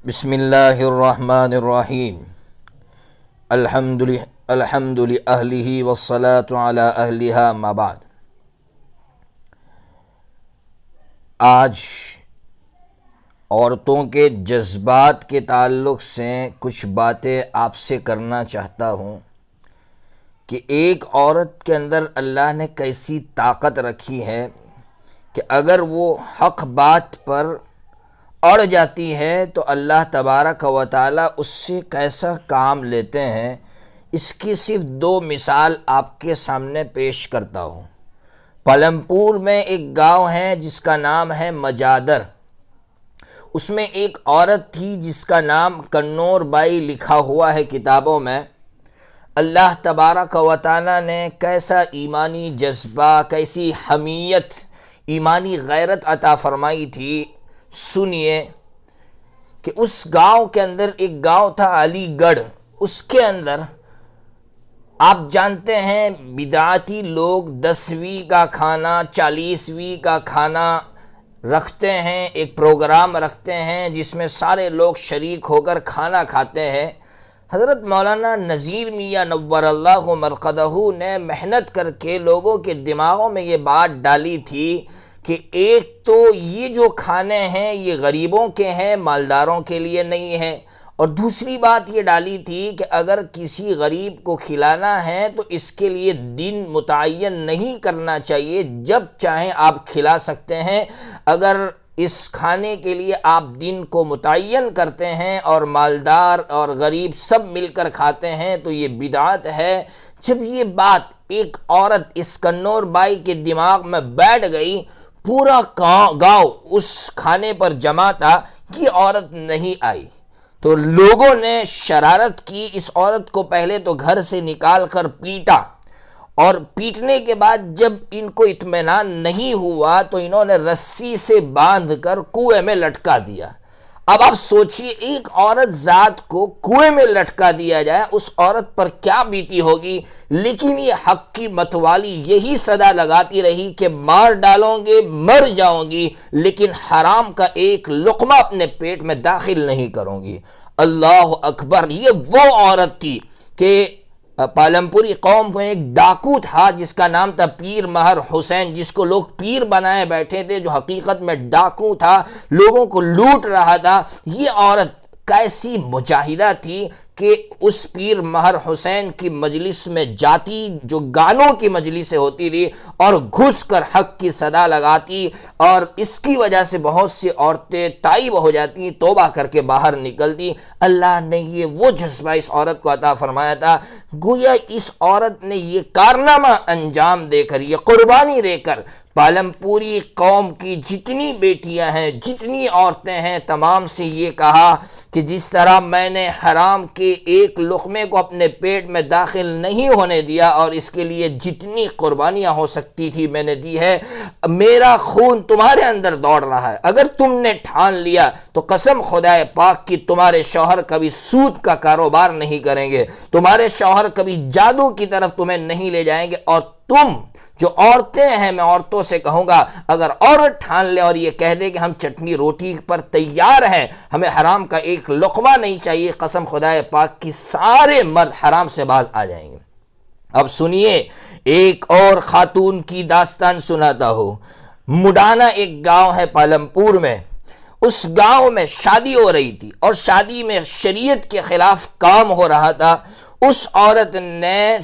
بسم اللہ الرحمن الرحیم الحمد لأہلہ والصلاة علی اہلہا ما بعد۔ آج عورتوں کے جذبات کے تعلق سے کچھ باتیں آپ سے کرنا چاہتا ہوں کہ ایک عورت کے اندر اللہ نے کیسی طاقت رکھی ہے کہ اگر وہ حق بات پر اڑ جاتی ہے تو اللہ تبارک و تعالی اس سے کیسا کام لیتے ہیں، اس کی صرف دو مثال آپ کے سامنے پیش کرتا ہوں۔ پالمپور میں ایک گاؤں ہے جس کا نام ہے مجادر۔ اس میں ایک عورت تھی جس کا نام کنور بائی لکھا ہوا ہے کتابوں میں۔ اللہ تبارک و تعالی نے کیسا ایمانی جذبہ، کیسی حمیت، ایمانی غیرت عطا فرمائی تھی۔ سنیے کہ اس گاؤں کے اندر ایک گاؤں تھا علی گڑھ، اس کے اندر آپ جانتے ہیں بدعتی لوگ 10ویں کا کھانا 40ویں کا کھانا رکھتے ہیں، ایک پروگرام رکھتے ہیں جس میں سارے لوگ شریک ہو کر کھانا کھاتے ہیں۔ حضرت مولانا نذیر میاں نور اللہ مرقدہ نے محنت کر کے لوگوں کے دماغوں میں یہ بات ڈالی تھی کہ ایک تو یہ جو کھانے ہیں یہ غریبوں کے ہیں، مالداروں کے لیے نہیں ہے، اور دوسری بات یہ ڈالی تھی کہ اگر کسی غریب کو کھلانا ہے تو اس کے لیے دن متعین نہیں کرنا چاہیے، جب چاہیں آپ کھلا سکتے ہیں۔ اگر اس کھانے کے لیے آپ دن کو متعین کرتے ہیں اور مالدار اور غریب سب مل کر کھاتے ہیں تو یہ بدعت ہے۔ جب یہ بات ایک عورت اس کنور بائی کے دماغ میں بیٹھ گئی، پورا گاؤں اس کھانے پر جمع تھا، یہ عورت نہیں آئی تو لوگوں نے شرارت کی، اس عورت کو پہلے تو گھر سے نکال کر پیٹا، اور پیٹنے کے بعد جب ان کو اطمینان نہیں ہوا تو انہوں نے رسی سے باندھ کر کنویں میں لٹکا دیا۔ اب آپ سوچئے ایک عورت ذات کو کنویں میں لٹکا دیا جائے، اس عورت پر کیا بیتی ہوگی، لیکن یہ حق کی متوالی یہی صدا لگاتی رہی کہ مار ڈالوں گے، مر جاؤں گی، لیکن حرام کا ایک لقمہ اپنے پیٹ میں داخل نہیں کروں گی۔ اللہ اکبر! یہ وہ عورت تھی کہ پالمپوری قوم میں ایک ڈاکو تھا جس کا نام تھا پیر مہر حسین، جس کو لوگ پیر بنائے بیٹھے تھے، جو حقیقت میں ڈاکو تھا، لوگوں کو لوٹ رہا تھا۔ یہ عورت کیسی مجاہدہ تھی کہ اس پیر مہر حسین کی مجلس میں جاتی، جو گانوں کی مجلسیں ہوتی تھی، اور گھس کر حق کی صدا لگاتی، اور اس کی وجہ سے بہت سی عورتیں تائب ہو جاتی، توبہ کر کے باہر نکلتی۔ اللہ نے یہ وہ جذبہ اس عورت کو عطا فرمایا تھا، گویا اس عورت نے یہ کارنامہ انجام دے کر، یہ قربانی دے کر پالمپوری قوم کی جتنی بیٹیاں ہیں، جتنی عورتیں ہیں، تمام سے یہ کہا کہ جس طرح میں نے حرام کے ایک لقمے کو اپنے پیٹ میں داخل نہیں ہونے دیا اور اس کے لیے جتنی قربانیاں ہو سکتی تھی میں نے دی ہے، میرا خون تمہارے اندر دوڑ رہا ہے۔ اگر تم نے ٹھان لیا تو قسم خدا پاک کی تمہارے شوہر کبھی سود کا کاروبار نہیں کریں گے، تمہارے شوہر کبھی جادو کی طرف تمہیں نہیں لے جائیں گے، اور تم جو عورتیں ہیں، میں عورتوں سے کہوں گا، اگر عورت ٹھان لے اور یہ کہہ دے کہ ہم چٹنی روٹی پر تیار ہیں، ہمیں حرام کا ایک لقمہ نہیں چاہیے، قسم خدا پاک کی سارے مرد حرام سے باز آ جائیں گے۔ اب سنیے ایک اور خاتون کی داستان سناتا ہوں۔ مڈانا ایک گاؤں ہے پالمپور میں، اس گاؤں میں شادی ہو رہی تھی اور شادی میں شریعت کے خلاف کام ہو رہا تھا۔ اس عورت نے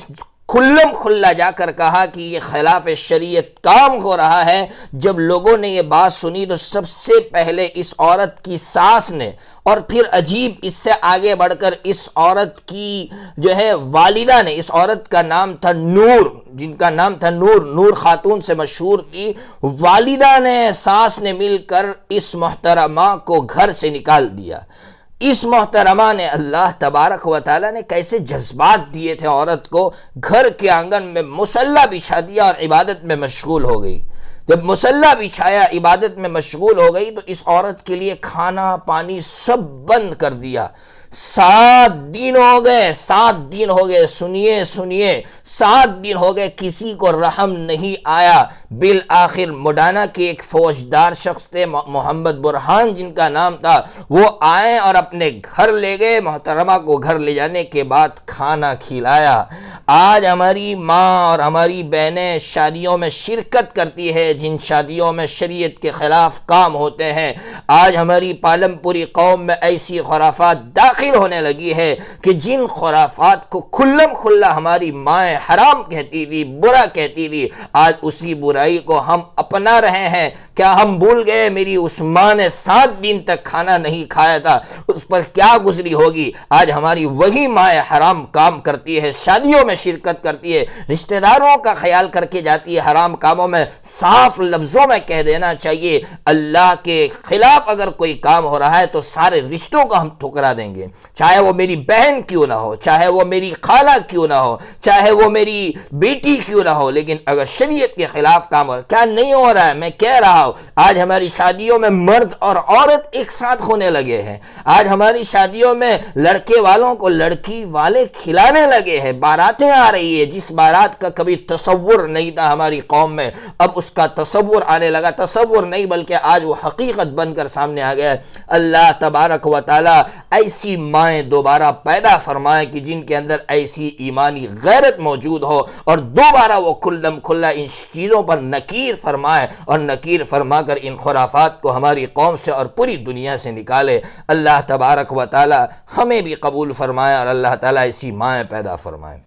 کھلم کھلا جا کر کہا کہ یہ خلاف شریعت کام ہو رہا ہے۔ جب لوگوں نے یہ بات سنی تو سب سے پہلے اس عورت کی ساس نے، اور پھر عجیب اس سے آگے بڑھ کر اس عورت کی جو ہے والدہ نے، اس عورت کا نام تھا نور، جن کا نام تھا نور خاتون سے مشہور تھی، والدہ نے، ساس نے مل کر اس محترمہ کو گھر سے نکال دیا۔ اس محترمہ نے، اللہ تبارک و تعالی نے کیسے جذبات دیے تھے عورت کو، گھر کے آنگن میں مصلی بچھا دیا اور عبادت میں مشغول ہو گئی۔ جب مسلح بچھایا عبادت میں مشغول ہو گئی تو اس عورت کے لیے کھانا پانی سب بند کر دیا۔ 7 دن ہو گئے، 7 دن ہو گئے، سنیے 7 دن ہو گئے، کسی کو رحم نہیں آیا۔ بالآخر مڈانا کے ایک فوجدار شخص تھے، محمد برہان جن کا نام تھا، وہ آئے اور اپنے گھر لے گئے۔ محترمہ کو گھر لے جانے کے بعد کھانا کھلایا۔ آج ہماری ماں اور ہماری بہنیں شادیوں میں شرکت کرتی ہے جن شادیوں میں شریعت کے خلاف کام ہوتے ہیں۔ آج ہماری پالم پوری قوم میں ایسی خرافات داخل ہونے لگی ہے کہ جن خرافات کو کھلم کھلا ہماری مائیں حرام کہتی تھی، برا کہتی تھی، آج اسی برائی کو ہم اپنا رہے ہیں۔ کیا ہم بھول گئے میری اس ماں نے 7 دن تک کھانا نہیں کھایا تھا، اس پر کیا گزری ہوگی؟ آج ہماری وہی مائیں حرام کام کرتی ہے، شادیوں میں شرکت کرتی ہے، رشتہ داروں کا خیال کر کے جاتی ہے حرام کاموں میں۔ صاف لفظوں میں کہہ دینا چاہیے، اللہ کے خلاف اگر کوئی کام ہو رہا ہے تو سارے رشتوں کو ہم ٹھکرا دیں گے، چاہے وہ میری بہن کیوں نہ ہو، چاہے وہ میری خالہ کیوں نہ ہو، چاہے وہ میری بیٹی کیوں نہ ہو، لیکن اگر شریعت کے خلاف کام ہو رہا ہے، کیا نہیں ہو رہا ہے، میں کہہ رہا ہوں آج ہماری شادیوں میں مرد اور عورت ایک ساتھ ہونے لگے ہیں۔ آج ہماری شادیوں میں لڑکے والوں کو لڑکی والے کھلانے لگے ہیں، باراتیں آ رہی ہے جس بارات کا کبھی تصور نہیں تھا ہماری قوم میں، اب اس کا تصور آنے لگا، تصور نہیں بلکہ آج وہ حقیقت بن کر سامنے آ گیا ہے۔ اللہ تبارک و تعالی ایسی مائیں دوبارہ پیدا فرمائے کہ جن کے اندر ایسی ایمانی غیرت موجود ہو اور دوبارہ وہ کھلم کھلا ان چیزوں پر نکیر فرمائے اور نکیر فرما کر ان خرافات کو ہماری قوم سے اور پوری دنیا سے نکالے۔ اللہ تبارک و تعالی ہمیں بھی قبول فرمائے اور اللہ تعالی ایسی مائیں پیدا فرمائے۔